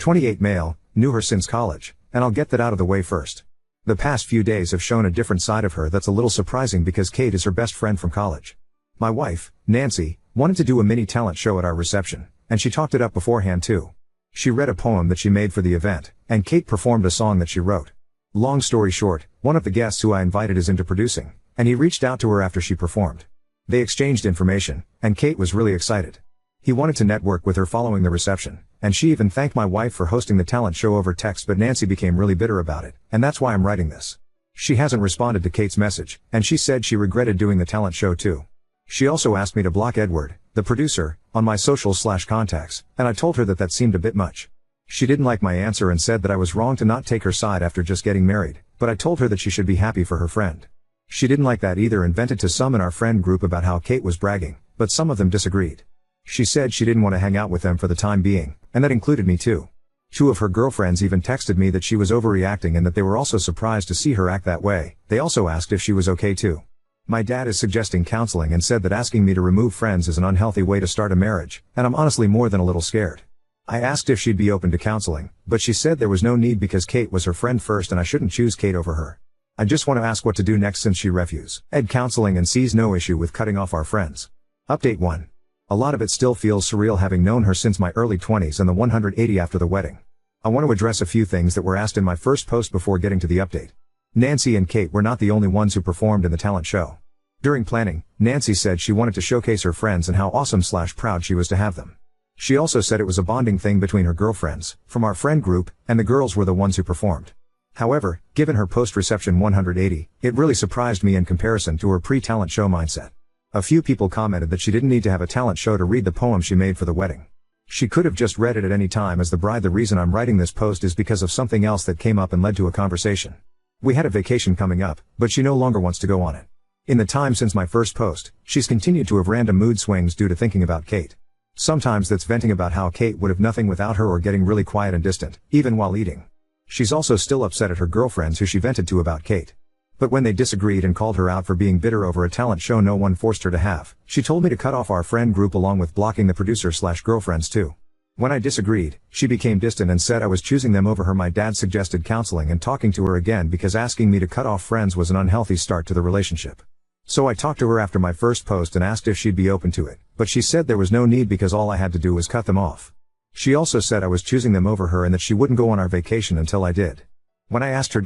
28 male, knew her since college, and I'll get that out of the way first. The past few days have shown a different side of her that's a little surprising because Kate is her best friend from college. My wife, Nancy, wanted to do a mini talent show at our reception, and she talked it up beforehand too. She read a poem that she made for the event, and Kate performed a song that she wrote. Long story short, one of the guests who I invited is into producing, and he reached out to her after she performed. They exchanged information, and Kate was really excited. He wanted to network with her following the reception, and she even thanked my wife for hosting the talent show over text, but Nancy became really bitter about it, and that's why I'm writing this. She hasn't responded to Kate's message, and she said she regretted doing the talent show too. She also asked me to block Edward, the producer, on my socials/contacts, and I told her that that seemed a bit much. She didn't like my answer and said that I was wrong to not take her side after just getting married, but I told her that she should be happy for her friend. She didn't like that either and vented to some in our friend group about how Kate was bragging, but some of them disagreed. She said she didn't want to hang out with them for the time being, and that included me too. Two of her girlfriends even texted me that she was overreacting and that they were also surprised to see her act that way. They also asked if she was okay too. My dad is suggesting counseling and said that asking me to remove friends is an unhealthy way to start a marriage, and I'm honestly more than a little scared. I asked if she'd be open to counseling, but she said there was no need because Kate was her friend first and I shouldn't choose Kate over her. I just want to ask what to do next since she refuses counseling and sees no issue with cutting off our friends. Update 1. A lot of it still feels surreal having known her since my early 20s and the 180 after the wedding. I want to address a few things that were asked in my first post before getting to the update. Nancy and Kate were not the only ones who performed in the talent show. During planning, Nancy said she wanted to showcase her friends and how awesome/proud she was to have them. She also said it was a bonding thing between her girlfriends, from our friend group, and the girls were the ones who performed. However, given her post-reception 180, it really surprised me in comparison to her pre-talent show mindset. A few people commented that she didn't need to have a talent show to read the poem she made for the wedding. She could have just read it at any time as the bride. The reason I'm writing this post is because of something else that came up and led to a conversation. We had a vacation coming up, but she no longer wants to go on it. In the time since my first post, she's continued to have random mood swings due to thinking about Kate. Sometimes that's venting about how Kate would have nothing without her or getting really quiet and distant, even while eating. She's also still upset at her girlfriends who she vented to about Kate. But when they disagreed and called her out for being bitter over a talent show no one forced her to have, she told me to cut off our friend group along with blocking the producer/girlfriends too. When I disagreed, she became distant and said I was choosing them over her. My dad suggested counseling and talking to her again because asking me to cut off friends was an unhealthy start to the relationship. So I talked to her after my first post and asked if she'd be open to it, but she said there was no need because all I had to do was cut them off. She also said I was choosing them over her and that she wouldn't go on our vacation until I did. When I asked her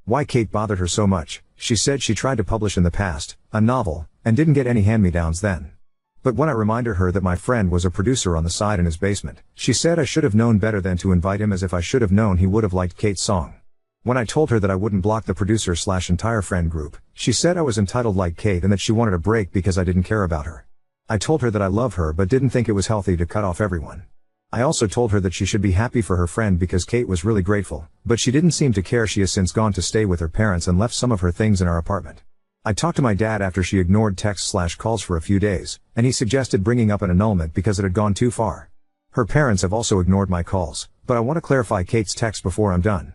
why Kate bothered her so much, she said she tried to publish in the past, a novel, and didn't get any hand-me-downs then. But when I reminded her that my friend was a producer on the side in his basement, she said I should have known better than to invite him, as if I should have known he would have liked Kate's song. When I told her that I wouldn't block the producer/entire friend group, she said I was entitled like Kate and that she wanted a break because I didn't care about her. I told her that I love her but didn't think it was healthy to cut off everyone. I also told her that she should be happy for her friend because Kate was really grateful, but she didn't seem to care. She has since gone to stay with her parents and left some of her things in our apartment. I talked to my dad after she ignored texts/calls for a few days, and he suggested bringing up an annulment because it had gone too far. Her parents have also ignored my calls, but I want to clarify Kate's text before I'm done.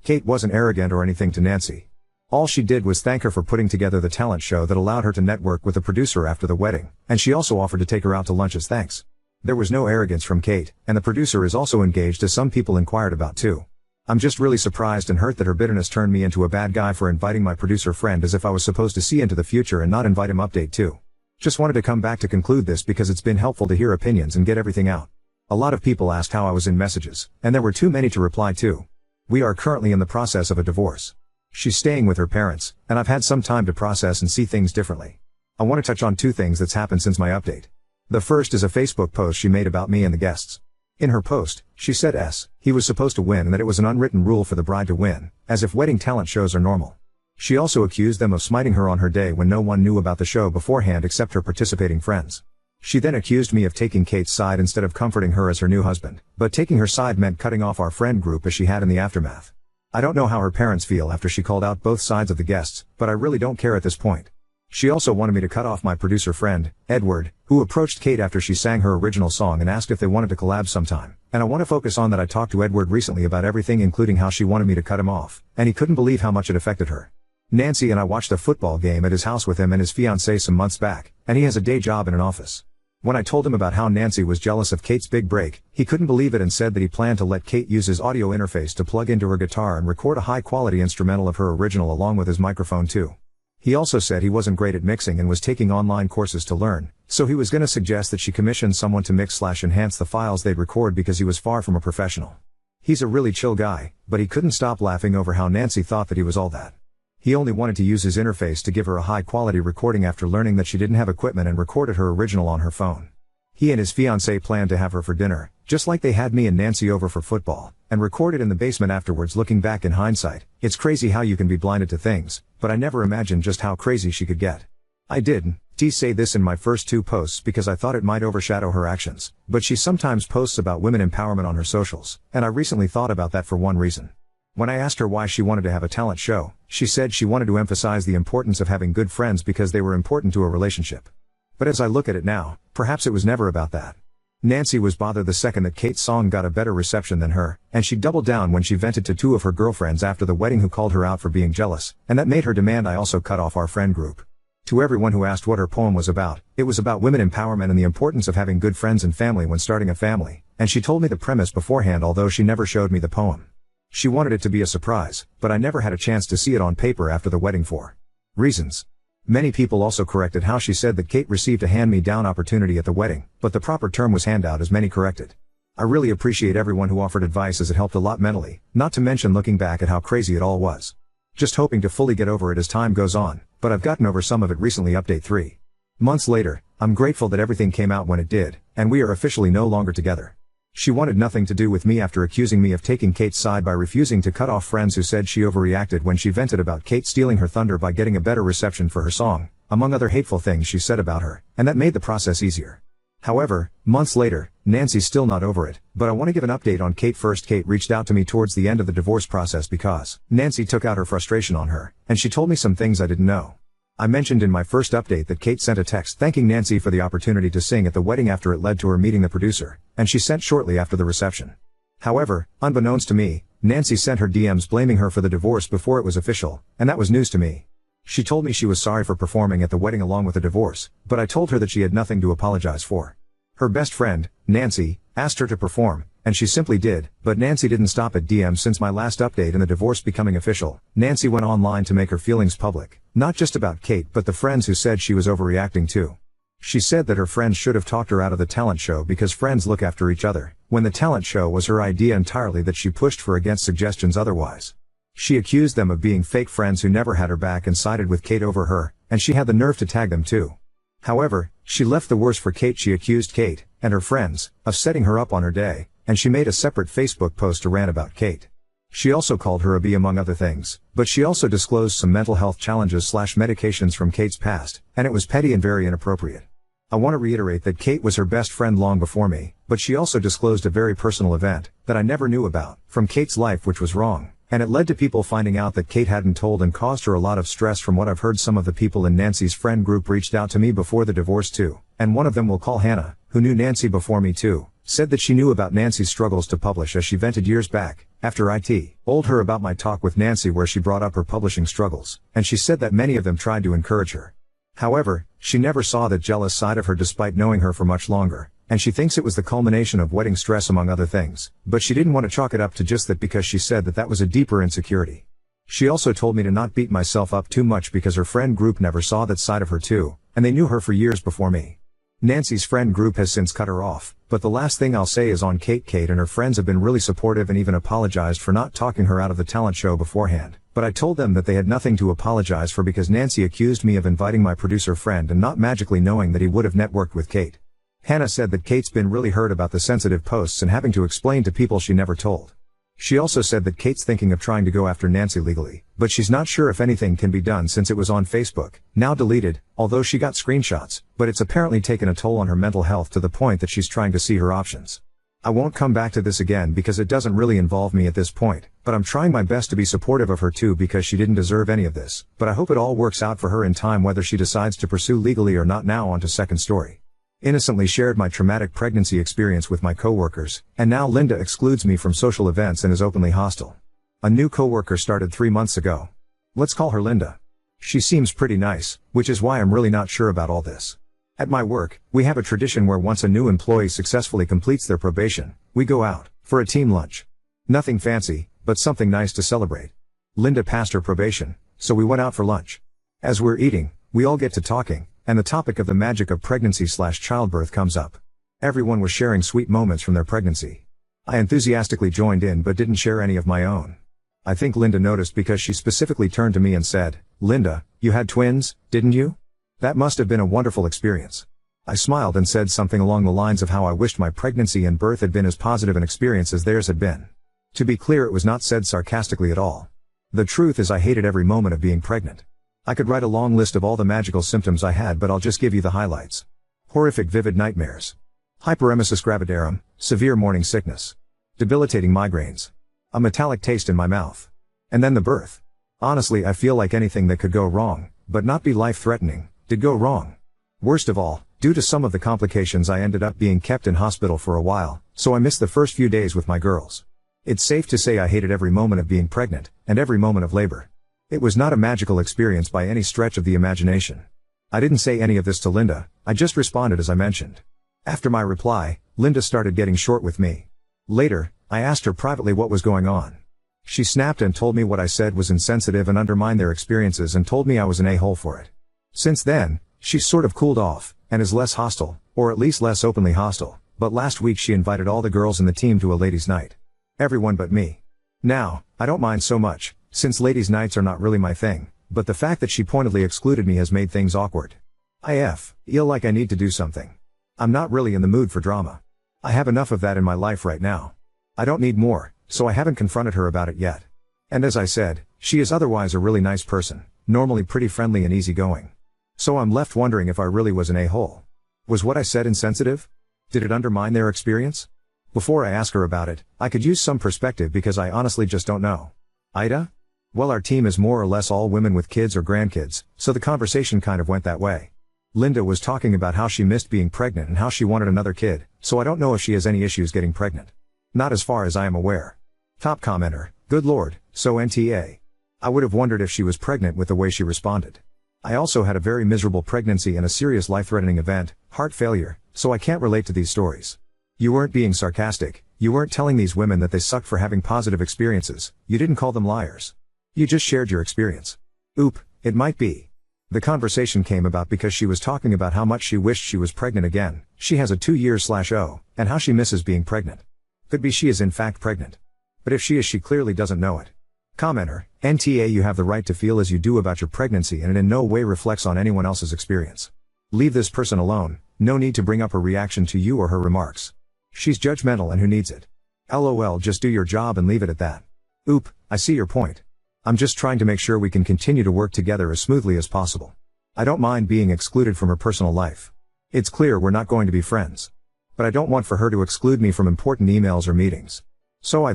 Kate wasn't arrogant or anything to Nancy. All she did was thank her for putting together the talent show that allowed her to network with the producer after the wedding, and she also offered to take her out to lunch as thanks. There was no arrogance from Kate, and the producer is also engaged, as some people inquired about too. I'm just really surprised and hurt that her bitterness turned me into a bad guy for inviting my producer friend, as if I was supposed to see into the future and not invite him. Update 2. Just wanted to come back to conclude this because it's been helpful to hear opinions and get everything out. A lot of people asked how I was in messages, and there were too many to reply to. We are currently in the process of a divorce. She's staying with her parents, and I've had some time to process and see things differently. I want to touch on two things that's happened since my update. The first is a Facebook post she made about me and the guests. In her post, she said he was supposed to win and that it was an unwritten rule for the bride to win, as if wedding talent shows are normal. She also accused them of smiting her on her day when no one knew about the show beforehand except her participating friends. She then accused me of taking Kate's side instead of comforting her as her new husband, but taking her side meant cutting off our friend group as she had in the aftermath. I don't know how her parents feel after she called out both sides of the guests, but I really don't care at this point. She also wanted me to cut off my producer friend, Edward, who approached Kate after she sang her original song and asked if they wanted to collab sometime. And I want to focus on that I talked to Edward recently about everything, including how she wanted me to cut him off, and he couldn't believe how much it affected her. Nancy and I watched a football game at his house with him and his fiancée some months back, and he has a day job in an office. When I told him about how Nancy was jealous of Kate's big break, he couldn't believe it and said that he planned to let Kate use his audio interface to plug into her guitar and record a high-quality instrumental of her original along with his microphone too. He also said he wasn't great at mixing and was taking online courses to learn, so he was gonna suggest that she commission someone to mix/enhance the files they'd record because he was far from a professional. He's a really chill guy, but he couldn't stop laughing over how Nancy thought that he was all that. He only wanted to use his interface to give her a high-quality recording after learning that she didn't have equipment and recorded her original on her phone. He and his fiancée planned to have her for dinner, just like they had me and Nancy over for football, and recorded in the basement afterwards. Looking back in hindsight, it's crazy how you can be blinded to things, but I never imagined just how crazy she could get. I didn't say this in my first 2 posts because I thought it might overshadow her actions, but she sometimes posts about women empowerment on her socials, and I recently thought about that for one reason. When I asked her why she wanted to have a talent show, she said she wanted to emphasize the importance of having good friends because they were important to a relationship. But as I look at it now, perhaps it was never about that. Nancy was bothered the second that Kate's song got a better reception than her, and she doubled down when she vented to 2 of her girlfriends after the wedding who called her out for being jealous, and that made her demand I also cut off our friend group. To everyone who asked what her poem was about, it was about women empowerment and the importance of having good friends and family when starting a family, and she told me the premise beforehand although she never showed me the poem. She wanted it to be a surprise, but I never had a chance to see it on paper after the wedding for reasons. Many people also corrected how she said that Kate received a hand-me-down opportunity at the wedding, but the proper term was handout as many corrected. I really appreciate everyone who offered advice as it helped a lot mentally, not to mention looking back at how crazy it all was. Just hoping to fully get over it as time goes on, but I've gotten over some of it recently. Update 3 months later, I'm grateful that everything came out when it did, and we are officially no longer together. She wanted nothing to do with me after accusing me of taking Kate's side by refusing to cut off friends who said she overreacted when she vented about Kate stealing her thunder by getting a better reception for her song, among other hateful things she said about her, and that made the process easier. However, months later, Nancy's still not over it, but I want to give an update on Kate first. Kate reached out to me towards the end of the divorce process because Nancy took out her frustration on her, and she told me some things I didn't know. I mentioned in my first update that Kate sent a text thanking Nancy for the opportunity to sing at the wedding after it led to her meeting the producer, and she sent shortly after the reception. However, unbeknownst to me, Nancy sent her DMs blaming her for the divorce before it was official, and that was news to me. She told me she was sorry for performing at the wedding along with the divorce, but I told her that she had nothing to apologize for. Her best friend, Nancy, asked her to perform, and she simply did, but Nancy didn't stop at DMs. Since my last update and the divorce becoming official, Nancy went online to make her feelings public, not just about Kate but the friends who said she was overreacting too. She said that her friends should have talked her out of the talent show because friends look after each other, when the talent show was her idea entirely that she pushed for against suggestions otherwise. She accused them of being fake friends who never had her back and sided with Kate over her, and she had the nerve to tag them too. However, she left the worst for Kate. She accused Kate, and her friends, of setting her up on her day, and she made a separate Facebook post to rant about Kate. She also called her a B among other things, but she also disclosed some mental health challenges/medications from Kate's past, and it was petty and very inappropriate. I want to reiterate that Kate was her best friend long before me, but she also disclosed a very personal event, that I never knew about, from Kate's life which was wrong, and it led to people finding out that Kate hadn't told and caused her a lot of stress. From what I've heard, some of the people in Nancy's friend group reached out to me before the divorce too, and one of them we'll call Hannah, who knew Nancy before me too, said that she knew about Nancy's struggles to publish as she vented years back, after I told her about my talk with Nancy where she brought up her publishing struggles, and she said that many of them tried to encourage her. However, she never saw that jealous side of her despite knowing her for much longer, and she thinks it was the culmination of wedding stress among other things, but she didn't want to chalk it up to just that because she said that that was a deeper insecurity. She also told me to not beat myself up too much because her friend group never saw that side of her too, and they knew her for years before me. Nancy's friend group has since cut her off, but the last thing I'll say is on Kate. Kate and her friends have been really supportive and even apologized for not talking her out of the talent show beforehand, but I told them that they had nothing to apologize for because Nancy accused me of inviting my producer friend and not magically knowing that he would have networked with Kate. Hannah said that Kate's been really hurt about the sensitive posts and having to explain to people she never told. She also said that Kate's thinking of trying to go after Nancy legally, but she's not sure if anything can be done since it was on Facebook, now deleted, although she got screenshots, but it's apparently taken a toll on her mental health to the point that she's trying to see her options. I won't come back to this again because it doesn't really involve me at this point, but I'm trying my best to be supportive of her too because she didn't deserve any of this, but I hope it all works out for her in time whether she decides to pursue legally or not. Now on to second story. Innocently shared my traumatic pregnancy experience with my coworkers, and now Linda excludes me from social events and is openly hostile. A new coworker started 3 months ago. Let's call her Linda. She seems pretty nice, which is why I'm really not sure about all this. At my work, we have a tradition where once a new employee successfully completes their probation, we go out for a team lunch. Nothing fancy, but something nice to celebrate. Linda passed her probation, so we went out for lunch. As we're eating, we all get to talking, and the topic of the magic of pregnancy/childbirth comes up. Everyone was sharing sweet moments from their pregnancy. I enthusiastically joined in but didn't share any of my own. I think Linda noticed because she specifically turned to me and said, "Linda, you had twins, didn't you? That must have been a wonderful experience." I smiled and said something along the lines of how I wished my pregnancy and birth had been as positive an experience as theirs had been. To be clear, it was not said sarcastically at all. The truth is I hated every moment of being pregnant. I could write a long list of all the magical symptoms I had, but I'll just give you the highlights. Horrific vivid nightmares. Hyperemesis gravidarum, severe morning sickness. Debilitating migraines. A metallic taste in my mouth. And then the birth. Honestly, I feel like anything that could go wrong, but not be life-threatening, did go wrong. Worst of all, due to some of the complications I ended up being kept in hospital for a while, so I missed the first few days with my girls. It's safe to say I hated every moment of being pregnant, and every moment of labor. It was not a magical experience by any stretch of the imagination. I didn't say any of this to Linda, I just responded as I mentioned. After my reply, Linda started getting short with me. Later, I asked her privately what was going on. She snapped and told me what I said was insensitive and undermined their experiences and told me I was an a-hole for it. Since then, she's sort of cooled off, and is less hostile, or at least less openly hostile, but last week she invited all the girls in the team to a ladies' night. Everyone but me. Now, I don't mind so much, since ladies' nights are not really my thing, but the fact that she pointedly excluded me has made things awkward. I feel like I need to do something. I'm not really in the mood for drama. I have enough of that in my life right now. I don't need more, so I haven't confronted her about it yet. And as I said, she is otherwise a really nice person, normally pretty friendly and easygoing. So I'm left wondering if I really was an a-hole. Was what I said insensitive? Did it undermine their experience? Before I ask her about it, I could use some perspective because I honestly just don't know. Ida? Well, our team is more or less all women with kids or grandkids, so the conversation kind of went that way. Linda was talking about how she missed being pregnant and how she wanted another kid, so I don't know if she has any issues getting pregnant. Not as far as I am aware. Top commenter, good lord, so NTA. I would have wondered if she was pregnant with the way she responded. I also had a very miserable pregnancy and a serious life-threatening event, heart failure, so I can't relate to these stories. You weren't being sarcastic, you weren't telling these women that they sucked for having positive experiences, you didn't call them liars. You just shared your experience. Oop, it might be. The conversation came about because she was talking about how much she wished she was pregnant again, she has a 2-year/0, and how she misses being pregnant. Could be she is in fact pregnant. But if she is, she clearly doesn't know it. Commenter, NTA, you have the right to feel as you do about your pregnancy and it in no way reflects on anyone else's experience. Leave this person alone, no need to bring up her reaction to you or her remarks. She's judgmental and who needs it? LOL, just do your job and leave it at that. Oop, I see your point. I'm just trying to make sure we can continue to work together as smoothly as possible. I don't mind being excluded from her personal life. It's clear we're not going to be friends. But I don't want for her to exclude me from important emails or meetings. So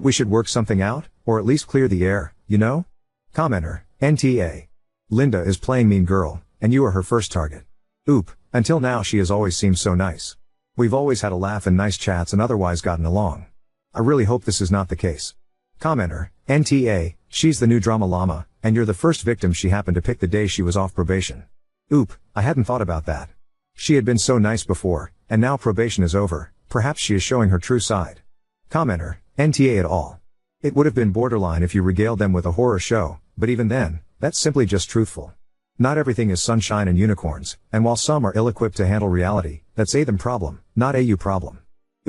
we should work something out, or at least clear the air, you know? Commenter, NTA. Linda is playing mean girl, and you are her first target. Oop, until now she has always seemed so nice. We've always had a laugh and nice chats and otherwise gotten along. I really hope this is not the case. Commenter, NTA, she's the new drama llama, and you're the first victim she happened to pick the day she was off probation. Oop, I hadn't thought about that. She had been so nice before, and now probation is over, perhaps she is showing her true side. Commenter, NTA at all. It would have been borderline if you regaled them with a horror show, but even then, that's simply just truthful. Not everything is sunshine and unicorns, and while some are ill-equipped to handle reality, that's a them problem, not a you problem.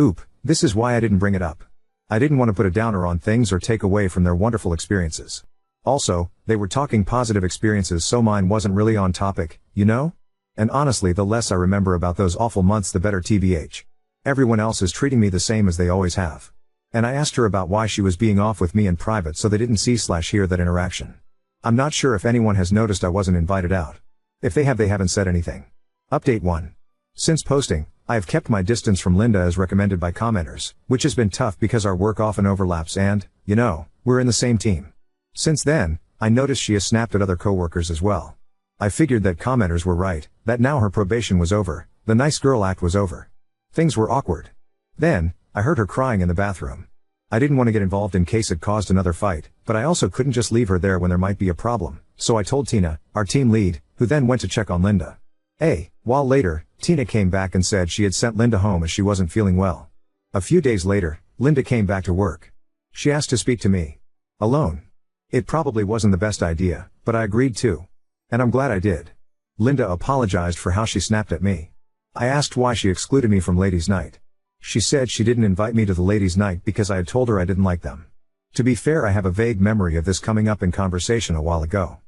Oop, this is why I didn't bring it up. I didn't want to put a downer on things or take away from their wonderful experiences. Also, they were talking positive experiences, so mine wasn't really on topic, you know? And honestly, the less I remember about those awful months the better, tbh. Everyone else is treating me the same as they always have. And I asked her about why she was being off with me in private so they didn't see/hear that interaction. I'm not sure if anyone has noticed I wasn't invited out. If they have, they haven't said anything. Update 1. Since posting, I have kept my distance from Linda as recommended by commenters, which has been tough because our work often overlaps and, you know, we're in the same team. Since then, I noticed she has snapped at other coworkers as well. I figured that commenters were right, that now her probation was over, the nice girl act was over. Things were awkward. Then, I heard her crying in the bathroom. I didn't want to get involved in case it caused another fight, but I also couldn't just leave her there when there might be a problem, so I told Tina, our team lead, who then went to check on Linda. A while later, Tina came back and said she had sent Linda home as she wasn't feeling well. A few days later, Linda came back to work. She asked to speak to me. Alone. It probably wasn't the best idea, but I agreed to. And I'm glad I did. Linda apologized for how she snapped at me. I asked why she excluded me from ladies' night. She said she didn't invite me to the ladies' night because I had told her I didn't like them. To be fair, I have a vague memory of this coming up in conversation a while ago.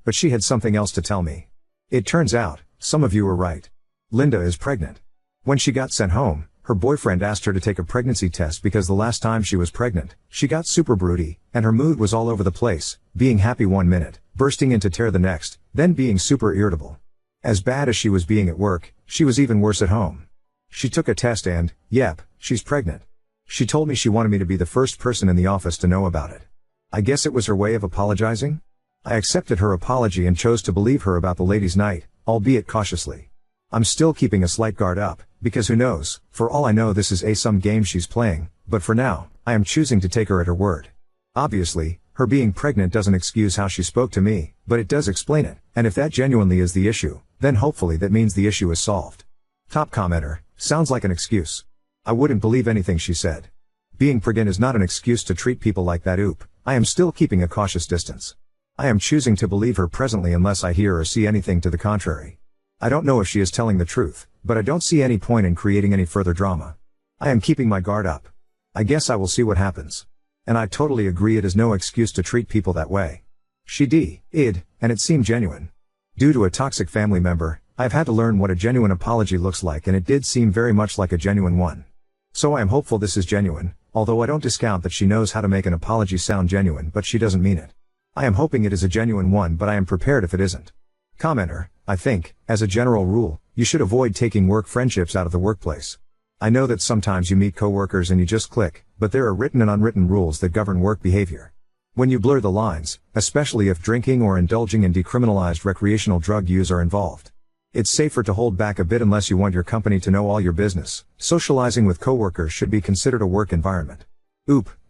But she had something else to tell me. It turns out, some of you were right. Linda is pregnant. When she got sent home, her boyfriend asked her to take a pregnancy test because the last time she was pregnant, she got super broody, and her mood was all over the place, being happy one minute, bursting into tear the next, then being super irritable. As bad as she was being at work, she was even worse at home. She took a test and, yep, she's pregnant. She told me she wanted me to be the first person in the office to know about it. I guess it was her way of apologizing? I accepted her apology and chose to believe her about the ladies' night, albeit cautiously. I'm still keeping a slight guard up, because who knows, for all I know this is some game she's playing, but for now, I am choosing to take her at her word. Obviously, her being pregnant doesn't excuse how she spoke to me, but it does explain it, and if that genuinely is the issue, then hopefully that means the issue is solved. Top commenter, sounds like an excuse. I wouldn't believe anything she said. Being pregnant is not an excuse to treat people like that. I am still keeping a cautious distance. I am choosing to believe her presently unless I hear or see anything to the contrary. I don't know if she is telling the truth, but I don't see any point in creating any further drama. I am keeping my guard up. I guess I will see what happens. And I totally agree it is no excuse to treat people that way. She did, and it seemed genuine. Due to a toxic family member, I've had to learn what a genuine apology looks like, and it did seem very much like a genuine one. So I am hopeful this is genuine, although I don't discount that she knows how to make an apology sound genuine but she doesn't mean it. I am hoping it is a genuine one, but I am prepared if it isn't. Commenter, I think, as a general rule, you should avoid taking work friendships out of the workplace. I know that sometimes you meet coworkers and you just click, but there are written and unwritten rules that govern work behavior. When you blur the lines, especially if drinking or indulging in decriminalized recreational drug use are involved, it's safer to hold back a bit unless you want your company to know all your business. Socializing with coworkers should be considered a work environment.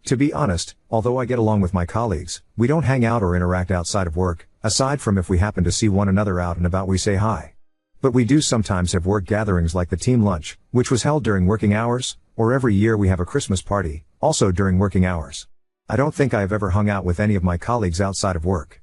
To be honest, although I get along with my colleagues, we don't hang out or interact outside of work, aside from if we happen to see one another out and about we say hi. But we do sometimes have work gatherings like the team lunch, which was held during working hours, or every year we have a Christmas party, also during working hours. I don't think I have ever hung out with any of my colleagues outside of work.